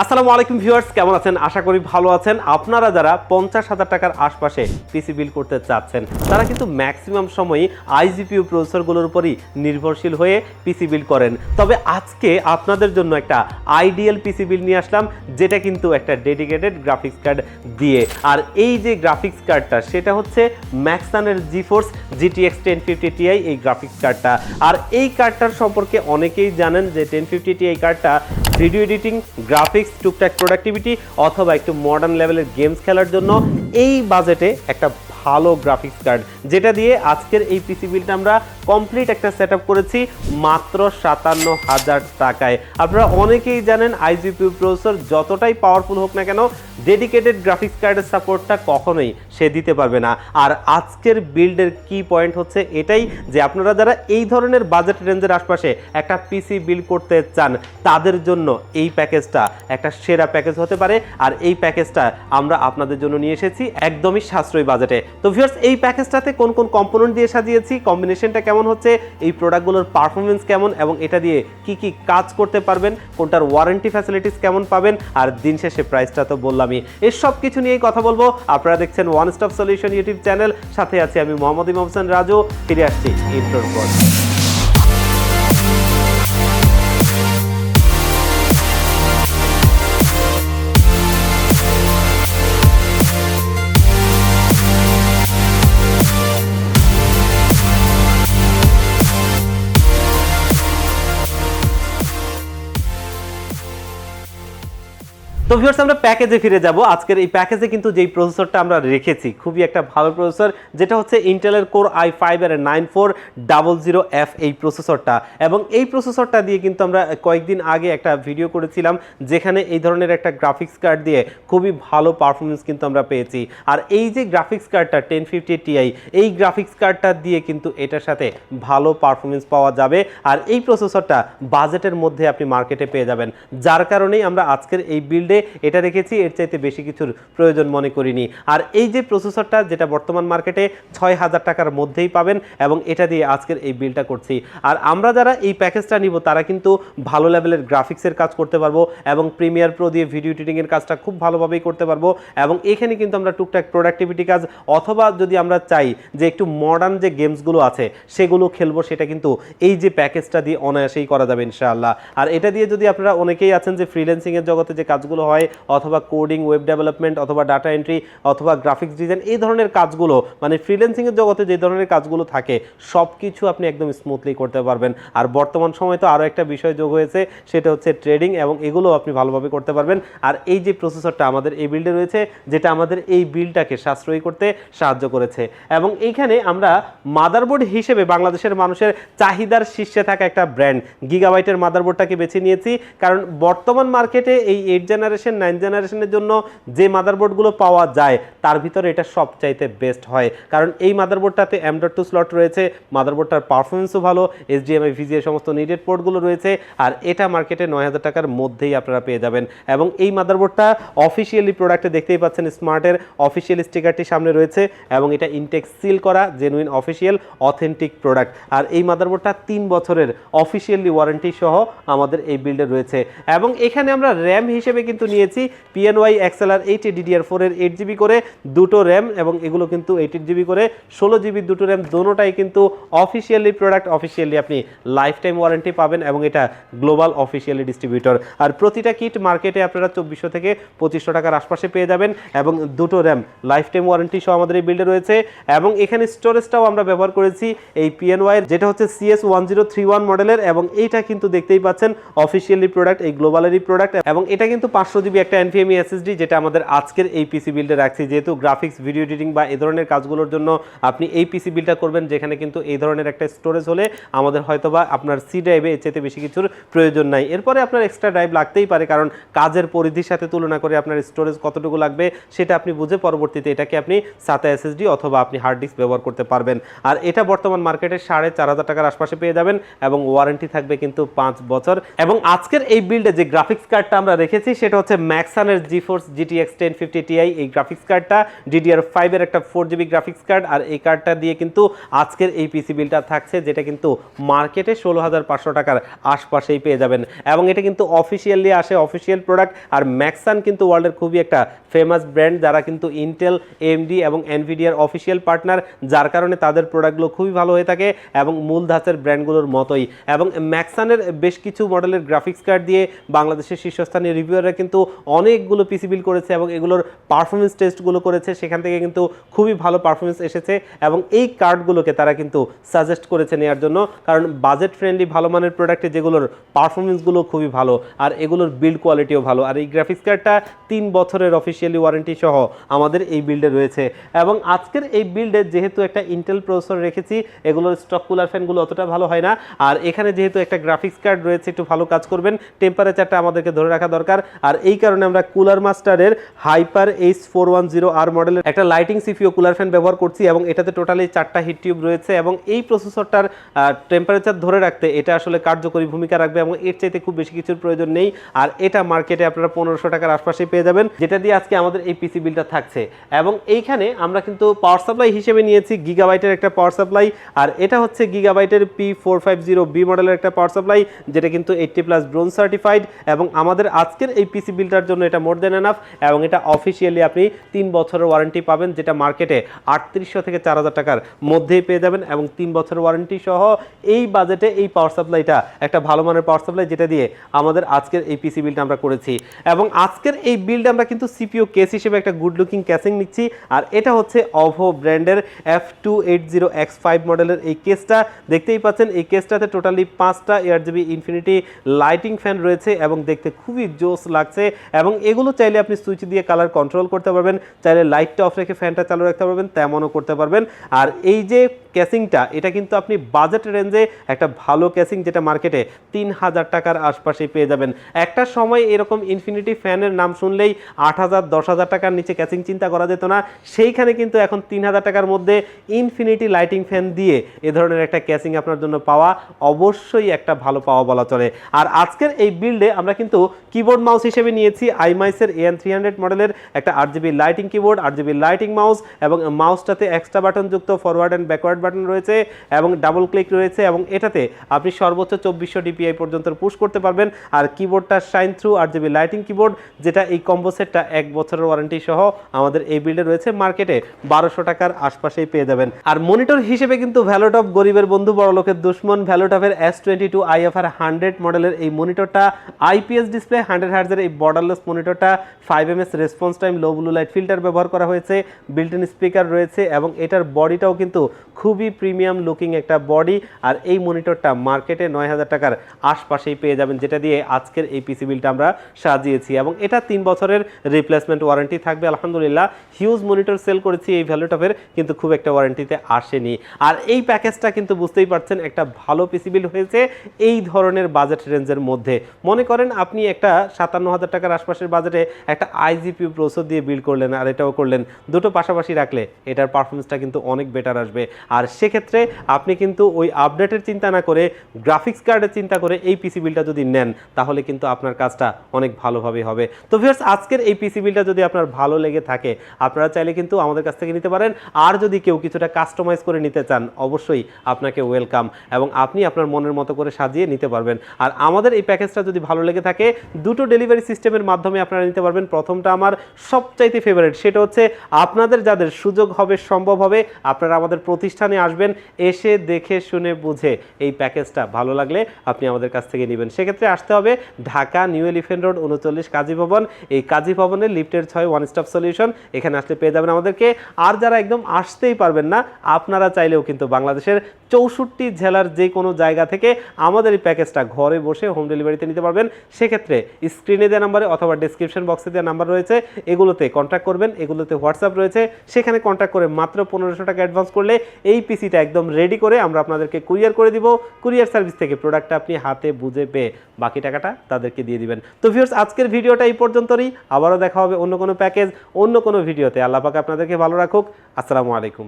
আসসালামু আলাইকুম ভিউয়ার্স, কেমন আছেন? আশা করি ভালো আছেন। আপনারা যারা 50,000 টাকার আশপাশে পিসি বিল্ড করতে চাচ্ছেন তারা কিন্তু ম্যাক্সিমাম সময়ই আইজিপিইউ প্রসেসরগুলোর উপরই নির্ভরশীল হয়ে পিসি বিল্ড করেন। তবে আজকে আপনাদের জন্য একটা আইডিয়াল পিসি বিল্ড নিয়ে আসলাম, যেটা কিন্তু একটা ডেডিকেটেড গ্রাফিক্স কার্ড দিয়ে। আর এই যে গ্রাফিক্স কার্ডটা সেটা হচ্ছে ম্যাক্সানের জিফোর্স GTX 1050 Ti এই গ্রাফিক্স কার্ডটা। আর এই কার্ডটার সম্পর্কে অনেকেই জানেন যে 1050 Ti কার্ডটা ভিডিও এডিটিং, গ্রাফিক্স, টুকটাক প্রোডাক্টিভিটি অথবা একটু মডার্ন লেভেলের গেমস খেলার জন্য এই বাজেটে একটা ভালো গ্রাফিক্স কার্ড, যেটা দিয়ে আজকের এই পিসি বিলটা আমরা কমপ্লিট একটা সেটআপ করেছি মাত্র 57,000 টাকায়। আপনারা অনেকেই জানেন আইজিপিইউ প্রসেসর যতটাই পাওয়ারফুল হোক না কেন, ডেডিকেটেড গ্রাফিক্স কার্ডের সাপোর্টটা কখনোই সে দিতে পারবে না। আর আজকের বিল্ডের কি পয়েন্ট হচ্ছে এটাই যে আপনারা যারা এই ধরনের বাজেট রেঞ্জের আশপাশে একটা পিসি বিল্ড করতে চান তাদের জন্য এই প্যাকেজটা একটা সেরা প্যাকেজ হতে পারে। আর এই প্যাকেজটা আমরা আপনাদের জন্য নিয়ে এসেছি একদমই সাশ্রয়ী বাজেটে। তো ভিউয়ার্স, এই প্যাকেজটাতে কোন কোন কম্পোনেন্ট দিয়ে সাজিয়েছি, কম্বিনেশনটা কেমন হচ্ছে, এই প্রোডাক্টগুলোর পারফরমেন্স কেমন এবং এটা দিয়ে কি কি কাজ করতে পারবেন, কোনটার ওয়ারেন্টি ফ্যাসিলিটিস কেমন পাবেন, আর দিন শেষে প্রাইসটা তো বললামই। এই সব কিছু নিয়েই কথা বলবো। আপনারা দেখছেন one stop solution YouTube channel, সাথে আছি আমি মোহাম্মদ ইমাম হোসেন রাজু। ফিরে আসছি ইন্ট্রোর পর। তো ভিউয়ার্স, আমরা প্যাকেজে ফিরে যাব। আজকের এই প্যাকেজে কিন্তু যেই প্রসেসরটা আমরা রেখেছি খুবই একটা ভালো প্রসেসর, যেটা হচ্ছে ইন্টেলের কোর i5 এর 9400F এই প্রসেসরটা। এবং এই প্রসেসরটা দিয়ে কিন্তু আমরা কয়েকদিন আগে একটা ভিডিও করেছিলাম যেখানে এই ধরনের একটা গ্রাফিক্স কার্ড দিয়ে খুবই ভালো পারফরমেন্স কিন্তু আমরা পেয়েছি। আর এই যে গ্রাফিক্স কার্ডটা 1050 Ti, এই গ্রাফিক্স কার্ডটা দিয়ে কিন্তু এটার সাথে ভালো পারফরমেন্স পাওয়া যাবে। আর এই প্রসেসরটা বাজেটের মধ্যে আপনি মার্কেটে পেয়ে যাবেন, যার কারণেই আমরা আজকের এই বিল্ডে এটা রেখেছি। এর চাইতে বেশি কিছুর প্রয়োজন মনে করিনি। আর এই যে প্রসেসরটা, যেটা বর্তমান মার্কেটে 6,000 টাকার মধ্যেই পাবেন, এবং এটা দিয়ে আজকের এই বিলটা করছি। আর আমরা যারা এই প্যাকেজটা নিব তারা কিন্তু ভালো লেভেলের গ্রাফিক্সের কাজ করতে পারবো এবং প্রিমিয়ার প্রো দিয়ে ভিডিও এডিটিং এর কাজটা খুব ভালোভাবেই করতে পারবো। এবং এখানে কিন্তু আমরা টুকটাক প্রোডাক্টিভিটি কাজ অথবা যদি আমরা চাই যে একটু মডার্ন যে গেমসগুলো আছে সেগুলো খেলবো, সেটা কিন্তু এই যে প্যাকেজটা দিয়ে অনায়াসেই করা যাবে ইনশাআল্লাহ। আর এটা দিয়ে যদি আপনারা অনেকেই আছেন যে ফ্রিল্যান্সিং এর জগতে যে কাজগুলো হয় অথবা কোডিং, ওয়েব ডেভেলপমেন্ট অথবা ডাটা এন্ট্রি অথবা গ্রাফিক্স ডিজাইন, এই ধরনের কাজগুলো মানে ফ্রিল্যান্সিং এর জগতে যে ধরনের কাজগুলো থাকে সব কিছু আপনি একদম স্মুথলি করতে পারবেন। আর বর্তমান সময় তো আরও একটা বিষয় যোগ হয়েছে, সেটা হচ্ছে ট্রেডিং, এবং এগুলো আপনি ভালোভাবে করতে পারবেন। আর এই যে প্রসেসরটা আমাদের এই বিল্ডে রয়েছে, যেটা আমাদের এই বিলটাকে সাশ্রয়ী করতে সাহায্য করেছে। এবং এইখানে আমরা মাদারবোর্ড হিসেবে বাংলাদেশের মানুষের চাহিদার শীর্ষে থাকা একটা ব্র্যান্ড গিগাবাইটের মাদারবোর্ডটাকে বেছে নিয়েছি, কারণ বর্তমান মার্কেটে এই 8 জেনারেশন 9 জেনারেশনের জন্য যে মাদারবোর্ডগুলো পাওয়া যায় তার ভিতরে এটা সবচাইতে বেস্ট হয়। কারণ এই মাদারবোর্ডটাতে M.2 স্লট রয়েছে, মাদারবোর্ডটার পারফরমেন্সও ভালো, HDMI VGA সমস্ত নিডেড পোর্টগুলো রয়েছে। আর এটা মার্কেটে 9,000 টাকার মধ্যেই আপনারা পেয়ে যাবেন। এবং এই মাদারবোর্ডটা অফিসিয়ালি প্রোডাক্টে দেখতেই পাচ্ছেন, স্মার্টের অফিসিয়াল স্টিকারটি সামনে রয়েছে এবং এটা ইনটেক্স সিল করা জেনুইন অফিসিয়াল অথেন্টিক প্রোডাক্ট। আর এই মাদারবোর্ডটা 3 বছরের অফিসিয়ালি ওয়ারেন্টি সহ আমাদের এই বিল্ডে রয়েছে। এবং এখানে আমরা র্যাম হিসেবে কিন্তু নিয়েছি PNY XLR 8 DDR4 এর 8GB করে দুটো র্যাম, এবং এগুলো কিন্তু 8GB করে 16GB দুটো র্যাম, দোনোটাই কিন্তু অফিসিয়ালি প্রোডাক্ট, অফিসিয়ালি আপনি লাইফ টাইম ওয়ারেন্টি পাবেন এবং এটা গ্লোবাল অফিসিয়ালি ডিস্ট্রিবিউটর। আর প্রতিটা কিট মার্কেটে আপনারা 2400 থেকে 2500 টাকার আশপাশে পেয়ে যাবেন, এবং দুটো র্যাম লাইফ টাইম ওয়ারেন্টি সহ আমাদের এই বিল্ডে রয়েছে। এবং এখানে স্টোরেজটাও আমরা ব্যবহার করেছি এই PNY এর, যেটা হচ্ছে CS1031 মডেলের, এবং এইটা কিন্তু দেখতেই পাচ্ছেন অফিসিয়ালি প্রোডাক্ট, এই গ্লোবালেরই প্রোডাক্ট। এবং এটা কিন্তু 500GB একটা NVMe SSD, যেটা আমাদের আজকের এই পিসি বিল্ডে রাখছি। যেহেতু গ্রাফিক্স, ভিডিও এডিটিং বা এই ধরনের কাজগুলোর জন্য আপনি এই পিসি বিল্ডটা করবেন, যেখানে কিন্তু এই ধরনের একটা স্টোরেজ হলে আমাদের হয়তোবা আপনার সি ড্রাইভে এর চেয়ে বেশি কিছুর প্রয়োজন নাই। এরপরে আপনার এক্সট্রা ড্রাইভ লাগতেই পারে, কারণ কাজের পরিধির সাথে তুলনা করে আপনার স্টোরেজ কতটুকু লাগবে সেটা আপনি বুঝে পরবর্তীতে এটাকে আপনি SATA SSD অথবা আপনি হার্ড ডিস্ক ব্যবহার করতে পারবেন। আর এটা বর্তমান মার্কেটে 4,500 টাকার আশপাশে পেয়ে যাবেন, এবং ওয়ারেন্টি থাকবে কিন্তু 5 বছর। এবং আজকের এই বিল্ডে যে গ্রাফিক্স কার্ডটা আমরা রেখেছি সেটা এটা হচ্ছে ম্যাক্সানের জিফোর্স GTX 1050 Ti এই গ্রাফিক্স কার্ডটা, DDR5 এর একটা 4GB গ্রাফিক্স কার্ড। আর এই কার্ডটা দিয়ে কিন্তু আজকের এই পিসি বিলটা থাকছে, যেটা কিন্তু মার্কেটে 16,500 টাকার আশপাশেই পেয়ে যাবেন। এবং এটা কিন্তু অফিসিয়ালি আসে, অফিসিয়াল প্রোডাক্ট। আর ম্যাক্সান কিন্তু ওয়ার্ল্ডের খুবই একটা ফেমাস ব্র্যান্ড, যারা কিন্তু ইন্টেল, AMD এবং এনভিডিয়ার অফিসিয়াল পার্টনার, যার কারণে তাদের প্রোডাক্টগুলো খুবই ভালো হয়ে থাকে এবং মূল ধাঁচের ব্র্যান্ডগুলোর মতোই। এবং ম্যাক্সানের বেশ কিছু মডেলের গ্রাফিক্স কার্ড দিয়ে বাংলাদেশের শীর্ষস্থানীয় রিভিউয়াররা কিন্তু অনেকগুলো পিসি বিল করেছে এবং এগুলোর পারফরমেন্স টেস্টগুলো করেছে, সেখান থেকে কিন্তু খুবই ভালো পারফরমেন্স এসেছে। এবং এই কার্ডগুলোকে তারা কিন্তু সাজেস্ট করেছে নেওয়ার জন্য, কারণ বাজেট ফ্রেন্ডলি ভালো মানের প্রোডাক্টে যেগুলোর পারফরমেন্সগুলো খুবই ভালো আর এগুলোর বিল্ড কোয়ালিটিও ভালো। আর এই গ্রাফিক্স কার্ডটা 3 বছরের অফিসিয়ালি ওয়ারেন্টি সহ আমাদের এই বিল্ডে রয়েছে। এবং আজকের এই বিল্ডে যেহেতু একটা ইন্টেল প্রসেসর রেখেছি, এগুলোর স্টক কুলার ফ্যানগুলো অতটা ভালো হয় না। আর এখানে যেহেতু একটা গ্রাফিক্স কার্ড রয়েছে, একটু ভালো কাজ করবেন, টেম্পারেচারটা আমাদেরকে ধরে রাখা দরকার। আর এই কারণে আমরা কুলার মাস্টারের হাইপার H410R মডেলের একটা লাইটিং সিপিইউ কুলার ফ্যান ব্যবহার করছি এবং এটাতে টোটালি 4টা হিট টিউব রয়েছে। এবং এই প্রসেসরটার টেম্পারেচার ধরে রাখতে এটা আসলে কার্যকরী ভূমিকা রাখবে এবং এর চাইতে খুব বেশি কিছুর প্রয়োজন নেই। আর এটা মার্কেটে আপনারা 1500 টাকার আশপাশে পেয়ে যাবেন, যেটা দিয়ে আজকে আমাদের এই পিসি বিলটা থাকছে। এবং এইখানে আমরা কিন্তু পাওয়ার সাপ্লাই হিসেবে নিয়েছি গিগাবাইটের একটা পাওয়ার সাপ্লাই। আর এটা হচ্ছে গিগাবাইটের P450B মডেলের একটা পাওয়ার সাপ্লাই, যেটা কিন্তু 80+ ব্রোঞ্জ সার্টিফাইড। এবং আমাদের আজকের এই পিসি বিলটার জন্য এটা মোর দেন এনাফ। এবং এটা অফিসিয়ালি আপনি 3 বছরের ওয়ারেন্টি পাবেন, যেটা মার্কেটে 3800 থেকে 4000 টাকার মধ্যেই পেয়ে যাবেন। এবং 3 বছরের ওয়ারেন্টি সহ এই বাজেটে এই পাওয়ার সাপ্লাইটা একটা ভালো মানের পাওয়ার সাপ্লাই, যেটা দিয়ে আমাদের আজকের এই পিসি বিলটা আমরা করেছি। এবং আজকের এই বিলটা আমরা কিন্তু সিপিইউ কেস হিসেবে একটা গুড লুকিং ক্যাসিং নিচ্ছি। আর এটা হচ্ছে অভো ব্র্যান্ডের F280X5 মডেলের এই কেসটা দেখতেই পাচ্ছেন। এই কেসটাতে টোটালি 5টা ARGB ইনফিনিটি লাইটিং ফ্যান রয়েছে এবং দেখতে খুবই জোস লাগছে। এবং এগুলো চাইলে আপনি সুইচ দিয়ে কালার কন্ট্রোল করতে পারবেন, চাইলে লাইটটা অফ রেখে ফ্যানটা চালু রাখতে পারবেন, তেমনও করতে পারবেন। আর এই যে ক্যাসিংটা, এটা কিন্তু আপনি বাজেট রেঞ্জে একটা ভালো ক্যাসিং, যেটা মার্কেটে 3000 টাকার আশপাশে পেয়ে যাবেন। একটা সময় এরকম ইনফিনিটি ফ্যানের নাম শুনলেই 8000 10,000 টাকার নিচে ক্যাসিং চিন্তা করা যেত না, সেইখানে কিন্তু এখন 3000 টাকার মধ্যে ইনফিনিটি লাইটিং ফ্যান দিয়ে এ ধরনের একটা ক্যাসিং আপনার জন্য পাওয়া অবশ্যই একটা ভালো পাওয়া বলা চলে। আর আজকের এই বিল্ডে আমরা কিন্তু কিবোর্ড মাউস হিসেবে নিয়েছি আইমাইসের AN300 মডেলের একটা RGB lighting keyboard, RGB lighting mouse. এবং মাউসটাতে এক্সট্রা বাটন যুক্ত ফরওয়ার্ড অ্যান্ড ব্যাকওয়ার্ড বাটন রয়েছে এবং ডাবল ক্লিক রয়েছে। এবং এটাতে আপনি সর্বোচ্চ 2400 DPI পর্যন্ত পুশ করতে পারবেন। আর কিবোর্ডটা shine through RGB lighting keyboard, যেটা এই কম্বো সেটটা 1 বছরের ওয়ারেন্টি সহ আমাদের এই বিল্ডে রয়েছে, মার্কেটে 1200 টাকার আশপাশেই পেয়ে যাবেন। আর মনিটর হিসেবে কিন্তু ভ্যালোটপ গরিবের বন্ধু বড় লোকের দুশ্মন, ভ্যালোটপের S22 IFR 100 মডেলের এই মনিটরটা IPS ডিসপ্লে 100 হার্টজের এই বর্ডারলেস মনিটরটা 5ms response time low blue light filter ব্যবহার করা হয়েছে, বিল্ট ইন স্পিকার রয়েছে এবং এটার বডিটাও কিন্তু খুবই প্রিমিয়াম লুকিং একটা বডি। আর এই মনিটরটা মার্কেটে 9000 টাকার আশপাশেই পেয়ে যাবেন, যেটা দিয়ে আজকের এই পিসি বিলটা আমরা সাজিয়েছি। এবং এটা 3 বছরের রিপ্লেসমেন্ট ওয়ারেন্টি থাকবে। আলহামদুলিল্লাহ হিউজ মনিটর সেল করেছি এই ভ্যালুটপের, কিন্তু খুব একটা ওয়ারেন্টিতে আসেনি। আর এই প্যাকেজটা কিন্তু বুঝতেই পারছেন একটা ভালো পিসি বিল হয়েছে এই ধরনের বাজেট রেঞ্জের মধ্যে। মনে করেন আপনি একটা 57,000 টাকার আশপাশের বাজেটে একটা IGPU প্রসেসর দিয়ে বিল্ড করলেন আর এটাও করলেন, দুটো পাশাপাশি রাখলে এটার পারফরমেন্সটা কিন্তু অনেক বেটার আসবে। আর সেক্ষেত্রে আপনি কিন্তু ওই আপডেটের চিন্তা না করে গ্রাফিক্স কার্ডের চিন্তা করে এই পিসি বিলটা যদি নেন, তাহলে কিন্তু আপনার কাজটা অনেক ভালোভাবে হবে। তো ভিউয়ার্স, আজকের এই পিসি বিলটা যদি আপনার ভালো লেগে থাকে, আপনারা চাইলে কিন্তু আমাদের কাছ থেকে নিতে পারেন। আর যদি কেউ কিছুটা কাস্টমাইজ করে নিতে চান, অবশ্যই আপনাকে ওয়েলকাম এবং আপনি আপনার মনের মতো করে সাজিয়ে নিতে পারবেন। আর আমাদের এই প্যাকেজটা যদি ভালো লেগে থাকে, দুটো ডেলিভারি সিস্টেমের মাধ্যমে আপনারা নিতে পারবেন। প্রথমটা আমার সবচাইতে ফেভারিট, সেটা হচ্ছে আপনাদের যাদের সুযোগ হবে, সম্ভব হবে, আপনারা আমাদের প্রতিষ্ঠানে আসবেন, এসে দেখে শুনে বুঝে এই প্যাকেজটা ভালো লাগলে আপনি আমাদের কাছ থেকে নেবেন। সেক্ষেত্রে আসতে হবে ঢাকা নিউ এলিফ্যান্ট রোড 39 কাজী ভবন। এই কাজী ভবনের লিফটের 6 ওয়ান স্টপ সলিউশন, এখানে আসলে পেয়ে যাবেন আমাদেরকে। আর যারা একদম আসতেই পারবেন না, আপনারা চাইলেও কিন্তু বাংলাদেশের 64 জেলার যে কোনো জায়গা থেকে আমাদের এই প্যাকেজটা ঘরে বসে হোম ডেলিভারিতে নিতে পারবেন। সেক্ষেত্রে স্ক্রিনে দেওয়া নাম্বারে অথবা ডেসক্রিপশন বক্সে দেওয়া নাম্বার রয়েছে, এগুলোতে কন্ট্যাক্ট করবেন। এগুলোতে হোয়াটসঅ্যাপ রয়েছে, সেখানে কন্ট্যাক্ট করে মাত্র 1500 টাকা অ্যাডভান্স করলে এই পিসিটা একদম রেডি করে আমরা আপনাদেরকে কুরিয়ার করে দিব। কুরিয়ার সার্ভিস থেকে প্রোডাক্টটা আপনি হাতে বুঝে পেয়ে বাকি টাকাটা তাদেরকে দিয়ে দিবেন। তো ভিউয়ার্স, আজকের ভিডিওটা এই পর্যন্তই। আবারও দেখা হবে অন্য কোনো প্যাকেজ, অন্য কোনো ভিডিওতে। আল্লাহ পাক আপনাদেরকে ভালো রাখুক। আসসালামু আলাইকুম।